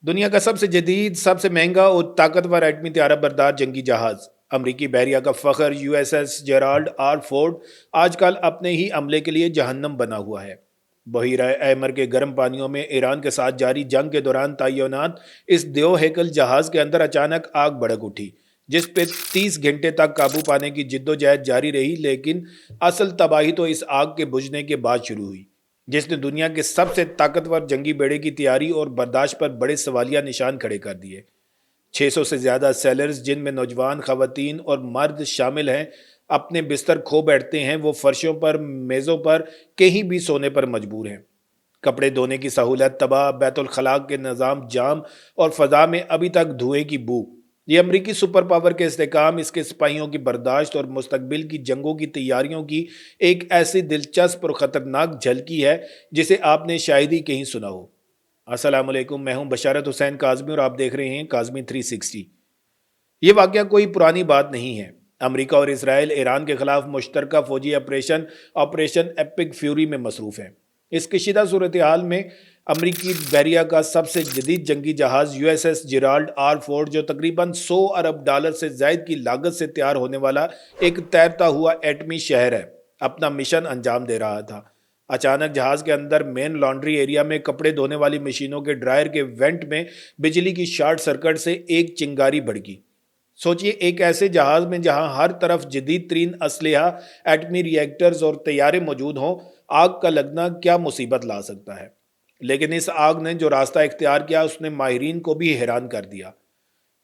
दुनिया का सबसे जदीद, सबसे महंगा और ताकतवर एटमी त्यारा बरदार जंगी जहाज अमरीकी बहरिया का फखर यूएसएस जेराल्ड आर फोर्ड आजकल अपने ही अमले के लिए जहन्नम बना हुआ है। बहीरा अहमर के गर्म पानियों में ईरान के साथ जारी जंग के दौरान तैनात इस देव हेकल जहाज के अंदर अचानक आग भड़क उठी, जिस पे 30 घंटे तक काबू पाने की जिद्दोजहद जारी रही, लेकिन असल तबाही तो इस आग के बुझने के बाद शुरू हुई, जिसने दुनिया के सबसे ताकतवर जंगी बेड़े की तैयारी और बर्दाश्त पर बड़े सवालिया निशान खड़े कर दिए। 600 से ज्यादा सेलर्स, जिनमें नौजवान खवातीन और मर्द शामिल हैं, अपने बिस्तर खो बैठते हैं। वो फर्शों पर, मेज़ों पर, कहीं भी सोने पर मजबूर हैं। कपड़े धोने की सहूलत तबाह, बैतुल खलाक के निज़ाम जाम और फ़ज़ा में अभी तक धुएं की बू। ये अमरीकी सुपर पावर के इस्तेकाम, इसके सिपाहियों की बर्दाश्त और मुस्तकबिल की जंगों की तैयारियों की एक ऐसी दिलचस्प और ख़तरनाक झलकी है जिसे आपने शायद ही कहीं सुना हो। अस्सलाम वालेकुम, मैं हूं बशारत हुसैन काज़मी और आप देख रहे हैं काज़मी 360। ये वाकया कोई पुरानी बात नहीं है। अमेरिका और इसराइल ईरान के खिलाफ मुश्तरका फौजी ऑपरेशन ऑपरेशन एपिक फ्यूरी में मसरूफ़ हैं। इस कशीदा सूरत हाल में अमरीकी बहरिया का सबसे जदीद जंगी जहाज़ यूएसएस जेराल्ड आर फोर्ड, जो तकरीबन $100 अरब से जायद की लागत से तैयार होने वाला एक तैरता हुआ एटमी शहर है, अपना मिशन अंजाम दे रहा था। अचानक जहाज़ के अंदर मेन लॉन्ड्री एरिया में कपड़े धोने वाली मशीनों के ड्रायर के वेंट में बिजली की शॉर्ट सर्किट से एक चिंगारी भड़की। सोचिए, एक ऐसे जहाज में जहां हर तरफ जदीद तरीन असलहा, एटमी रिएक्टर्स और तैयारे मौजूद हों, आग का लगना क्या मुसीबत ला सकता है। लेकिन इस आग ने जो रास्ता इख्तियार किया उसने माहिरीन को भी हैरान कर दिया।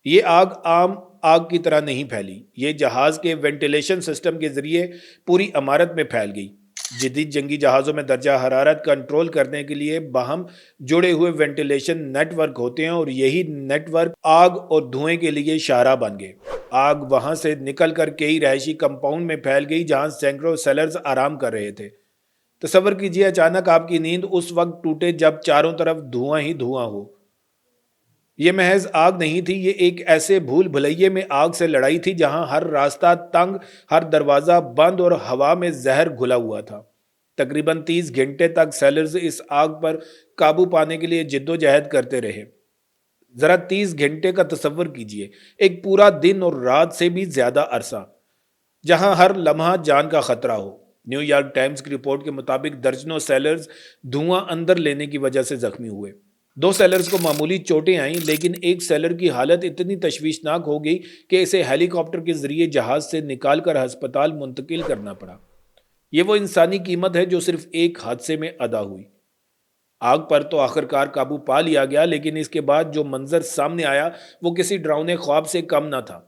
ये आग आम आग की तरह नहीं फैली, ये जहाज के वेंटिलेशन सिस्टम के जरिए पूरी इमारत में फैल गई। जदीद जंगी जहाज़ों में दर्जा हरारत कंट्रोल करने के लिए बाहम जुड़े हुए वेंटिलेशन नेटवर्क होते हैं, और यही नेटवर्क आग और धुएं के लिए इशारा बन गए। आग वहां से निकलकर कई रहायशी कंपाउंड में फैल गई जहां सैकड़ों सेलर्स आराम कर रहे थे। तसव्वुर कीजिए, अचानक आपकी नींद उस वक्त टूटे जब चारों तरफ धुआं ही धुआं हो। ये महज आग नहीं थी, ये एक ऐसे भूल भुलैये में आग से लड़ाई थी जहां हर रास्ता तंग, हर दरवाजा बंद और हवा में जहर घुला हुआ था। तकरीबन 30 घंटे तक सेलर्स इस आग पर काबू पाने के लिए जिद्दोजहद करते रहे। जरा 30 घंटे का तसव्वुर कीजिए, एक पूरा दिन और रात से भी ज्यादा अरसा, जहां हर लम्हा जान का खतरा हो। न्यूयॉर्क टाइम्स की रिपोर्ट के मुताबिक दर्जनों सेलर्स धुआं अंदर लेने की वजह से जख्मी हुए। 2 सेलर्स को मामूली चोटें आईं, लेकिन एक सेलर की हालत इतनी तशवीशनाक हो गई कि इसे हेलीकॉप्टर के जरिए जहाज से निकालकर अस्पताल मुंतकिल करना पड़ा। ये वो इंसानी कीमत है जो सिर्फ एक हादसे में अदा हुई। आग पर तो आखिरकार काबू पा लिया गया, लेकिन इसके बाद जो मंजर सामने आया वो किसी डरावने ख्वाब से कम ना था।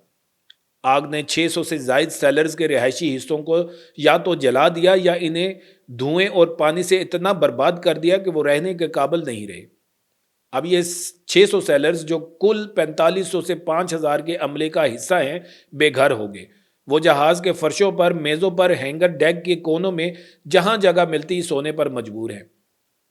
आग ने 600 से जायद सेलर्स के रिहायशी हिस्सों को या तो जला दिया या इन्हें धुएं और पानी से इतना बर्बाद कर दिया कि वो रहने के काबिल नहीं रहे। अब ये 600 सेलर्स, जो कुल 4500 से 5000 के अमले का हिस्सा हैं, बेघर हो गए। वो जहाज के फर्शों पर, मेज़ों पर, हैंगर डेक के कोनों में जहां जगह मिलती सोने पर मजबूर हैं।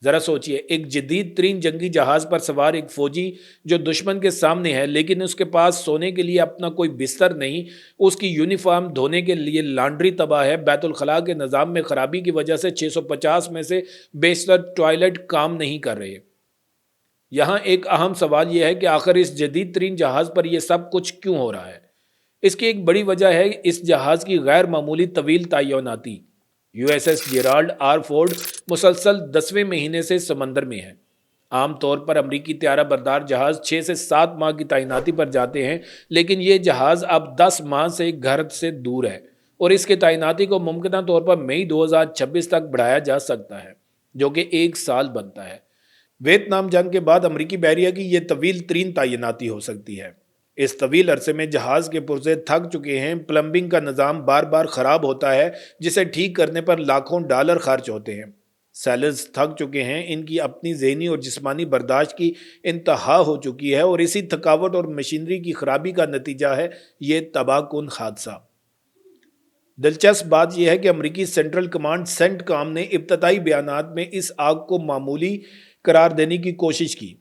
जरा सोचिए, एक जदीद तरीन जंगी जहाज पर सवार एक फौजी जो दुश्मन के सामने है, लेकिन उसके पास सोने के लिए अपना कोई बिस्तर नहीं, उसकी यूनिफॉर्म धोने के लिए लॉन्ड्री तबाह है, बैतुल खला के निज़ाम में खराबी की वजह से 650 में से बेशतर टॉयलेट काम नहीं कर रहे। यहाँ एक अहम सवाल यह है कि आखिर इस जदीद तरीन जहाज़ पर यह सब कुछ क्यों हो रहा है। इसकी एक बड़ी वजह है इस जहाज़ की गैर मामूली तवील तैनाती। यूएसएस जेराल्ड आर फोर्ड मुसलसल 10वें महीने से समंदर में है। आमतौर पर अमरीकी त्यारा बरदार जहाज़ 6 से 7 माह की तैनाती पर जाते हैं, लेकिन ये जहाज़ अब 10 माह से घर से दूर है, और इसके तैनाती को मुमकिन तौर पर मई 2026 तक बढ़ाया जा सकता है, जो कि 1 साल बनता है। वियतनाम जंग के बाद अमरीकी बहरिया की यह तवील तरीन तैनाती हो सकती है। इस तवील अरसे में जहाज़ के पुर्जे थक चुके हैं, प्लम्बिंग का निज़ाम बार बार ख़राब होता है, जिसे ठीक करने पर लाखों डॉलर खर्च होते हैं। सेलर्स थक चुके हैं, इनकी अपनी ज़हनी और जिस्मानी बर्दाश्त की इंतहा हो चुकी है, और इसी थकावट और मशीनरी की खराबी का नतीजा है ये तबाहकुन हादसा। दिलचस्प बात यह है कि अमरीकी सेंट्रल कमांड सेंटकॉम ने इब्तदाई बयानात में इस आग को मामूली करार देने की कोशिश की।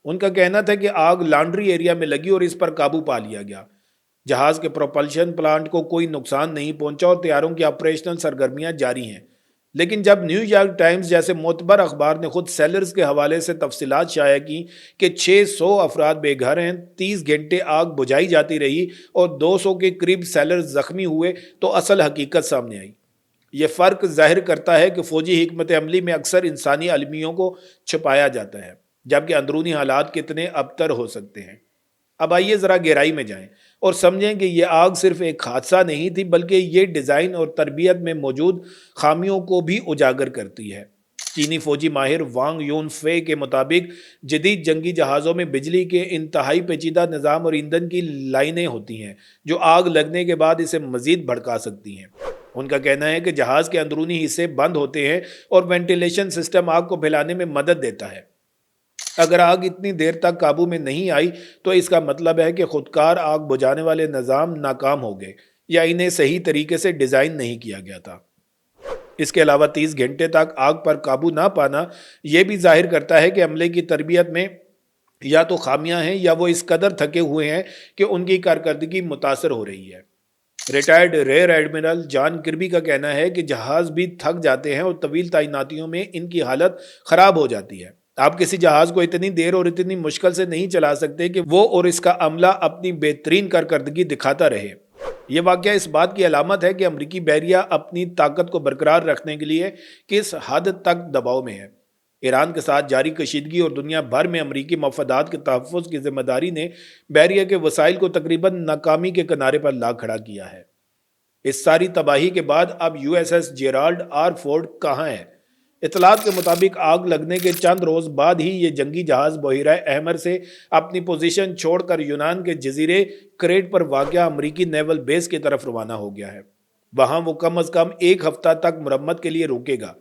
उनका कहना था कि आग लॉन्ड्री एरिया में लगी और इस पर काबू पा लिया गया। जहाज के प्रोपल्शन प्लांट को कोई नुकसान नहीं पहुंचा और तैयारों की ऑपरेशनल सरगर्मियां जारी हैं। لیکن جب نیو یارک ٹائمز جیسے معتبر اخبار نے خود سیلرز کے حوالے سے تفصیلات شائع کی کہ 600 افراد بے گھر ہیں، 30 گھنٹے آگ بجھائی جاتی رہی اور 200 کے قریب سیلرز زخمی ہوئے، تو اصل حقیقت سامنے آئی۔ یہ فرق ظاہر کرتا ہے کہ فوجی حکمت عملی میں اکثر انسانی المیوں کو چھپایا جاتا ہے، جبکہ اندرونی حالات کتنے ابتر ہو سکتے ہیں۔ اب آئیے ذرا گہرائی میں جائیں اور سمجھیں کہ یہ آگ صرف ایک حادثہ نہیں تھی، بلکہ یہ ڈیزائن اور تربیت میں موجود خامیوں کو بھی اجاگر کرتی ہے۔ چینی فوجی ماہر وانگ یون فے کے مطابق جدید جنگی جہازوں میں بجلی کے انتہائی پیچیدہ نظام اور ایندھن کی لائنیں ہوتی ہیں جو آگ لگنے کے بعد اسے مزید بھڑکا سکتی ہیں۔ ان کا کہنا ہے کہ جہاز کے اندرونی حصے بند ہوتے ہیں اور وینٹیلیشن سسٹم آگ کو پھیلانے میں مدد دیتا ہے۔ اگر آگ اتنی دیر تک قابو میں نہیں آئی تو اس کا مطلب ہے کہ خودکار آگ بجھانے والے نظام ناکام ہو گئے یا انہیں صحیح طریقے سے ڈیزائن نہیں کیا گیا تھا۔ اس کے علاوہ 30 گھنٹے تک آگ پر قابو نہ پانا یہ بھی ظاہر کرتا ہے کہ عملے کی تربیت میں یا تو خامیاں ہیں یا وہ اس قدر تھکے ہوئے ہیں کہ ان کی کارکردگی متاثر ہو رہی ہے۔ ریٹائرڈ ریئر ایڈمرل جان کربی کا کہنا ہے کہ جہاز بھی تھک جاتے ہیں اور طویل تعیناتیوں میں ان کی حالت خراب ہو جاتی ہے۔ آپ کسی جہاز کو اتنی دیر اور اتنی مشکل سے نہیں چلا سکتے کہ وہ اور اس کا عملہ اپنی بہترین کارکردگی دکھاتا رہے۔ یہ واقعہ اس بات کی علامت ہے کہ امریکی بحریہ اپنی طاقت کو برقرار رکھنے کے لیے کس حد تک دباؤ میں ہے۔ ایران کے ساتھ جاری کشیدگی اور دنیا بھر میں امریکی مفادات کے تحفظ کی ذمہ داری نے بحریہ کے وسائل کو تقریباً ناکامی کے کنارے پر لا کھڑا کیا ہے۔ اس ساری تباہی کے بعد اب U S S Gerald R Ford کہاں ہے؟ اطلاعات کے مطابق آگ لگنے کے چند روز بعد ہی یہ جنگی جہاز بحیرہ احمر سے اپنی پوزیشن چھوڑ کر یونان کے جزیرے کریٹ پر واقع امریکی نیول بیس کی طرف روانہ ہو گیا ہے۔ وہاں وہ کم از کم 1 ہفتہ تک مرمت کے لیے رکے گا۔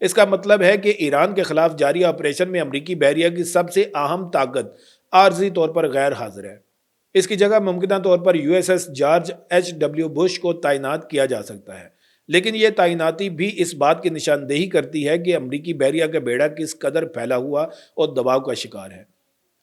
اس کا مطلب ہے کہ ایران کے خلاف جاری آپریشن میں امریکی بحریہ کی سب سے اہم طاقت عارضی طور پر غیر حاضر ہے۔ اس کی جگہ ممکنہ طور پر U S S George H W Bush کو تعینات کیا جا سکتا ہے، لیکن یہ تعیناتی بھی اس بات کی نشاندہی کرتی ہے کہ امریکی بحریہ کا بیڑا کس قدر پھیلا ہوا اور دباؤ کا شکار ہے۔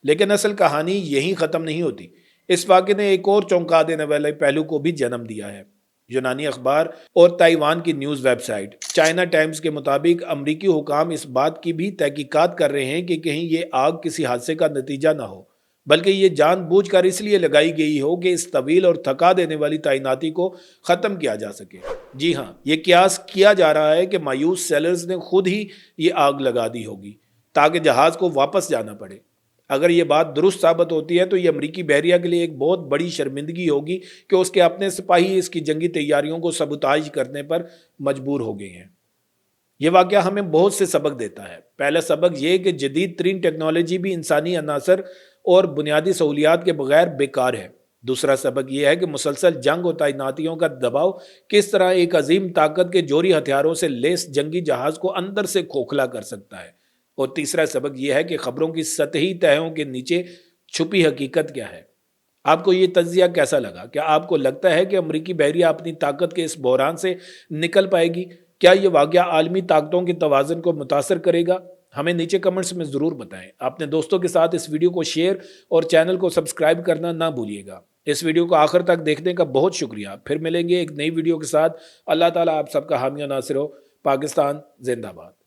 لیکن اصل کہانی یہیں ختم نہیں ہوتی۔ اس واقعے نے ایک اور چونکا دینے والے پہلو کو بھی جنم دیا ہے۔ یونانی اخبار اور تائیوان کی news website China Times کے مطابق امریکی حکام اس بات کی بھی تحقیقات کر رہے ہیں کہ کہیں یہ آگ کسی حادثے کا نتیجہ نہ ہو، بلکہ یہ جان بوجھ کر اس لیے لگائی گئی ہو کہ اس طویل اور تھکا دینے والی تعیناتی کو ختم کیا جا سکے۔ جی ہاں، یہ قیاس کیا جا رہا ہے کہ مایوس سیلرز نے خود ہی یہ آگ لگا دی ہوگی تاکہ جہاز کو واپس جانا پڑے۔ اگر یہ بات درست ثابت ہوتی ہے تو یہ امریکی بحریہ کے لیے ایک بہت بڑی شرمندگی ہوگی کہ اس کے اپنے سپاہی اس کی جنگی تیاریوں کو سبوتاژ کرنے پر مجبور ہو گئے ہیں۔ یہ واقعہ ہمیں بہت سے سبق دیتا ہے۔ پہلا سبق یہ کہ جدید ترین ٹیکنالوجی بھی انسانی عناصر اور بنیادی سہولیات کے بغیر بیکار ہے۔ دوسرا سبق یہ ہے کہ مسلسل جنگ اور تعیناتیوں کا دباؤ کس طرح ایک عظیم طاقت کے جوہری ہتھیاروں سے لیس جنگی جہاز کو اندر سے کھوکھلا کر سکتا ہے۔ اور تیسرا سبق یہ ہے کہ خبروں کی سطحی تہوں کے نیچے چھپی حقیقت کیا ہے۔ آپ کو یہ تجزیہ کیسا لگا؟ کیا آپ کو لگتا ہے کہ امریکی بحریہ اپنی طاقت کے اس بحران سے نکل پائے گی؟ کیا یہ واقعہ عالمی طاقتوں کے توازن کو متاثر کرے گا؟ ہمیں نیچے کمنٹس میں ضرور بتائیں۔ اپنے دوستوں کے ساتھ اس ویڈیو کو شیئر اور چینل کو سبسکرائب کرنا نہ بھولیے گا۔ اس ویڈیو کو آخر تک دیکھنے کا بہت شکریہ۔ پھر ملیں گے ایک نئی ویڈیو کے ساتھ۔ اللہ تعالیٰ آپ سب کا حامی و ناصر ہو۔ پاکستان زندہ باد۔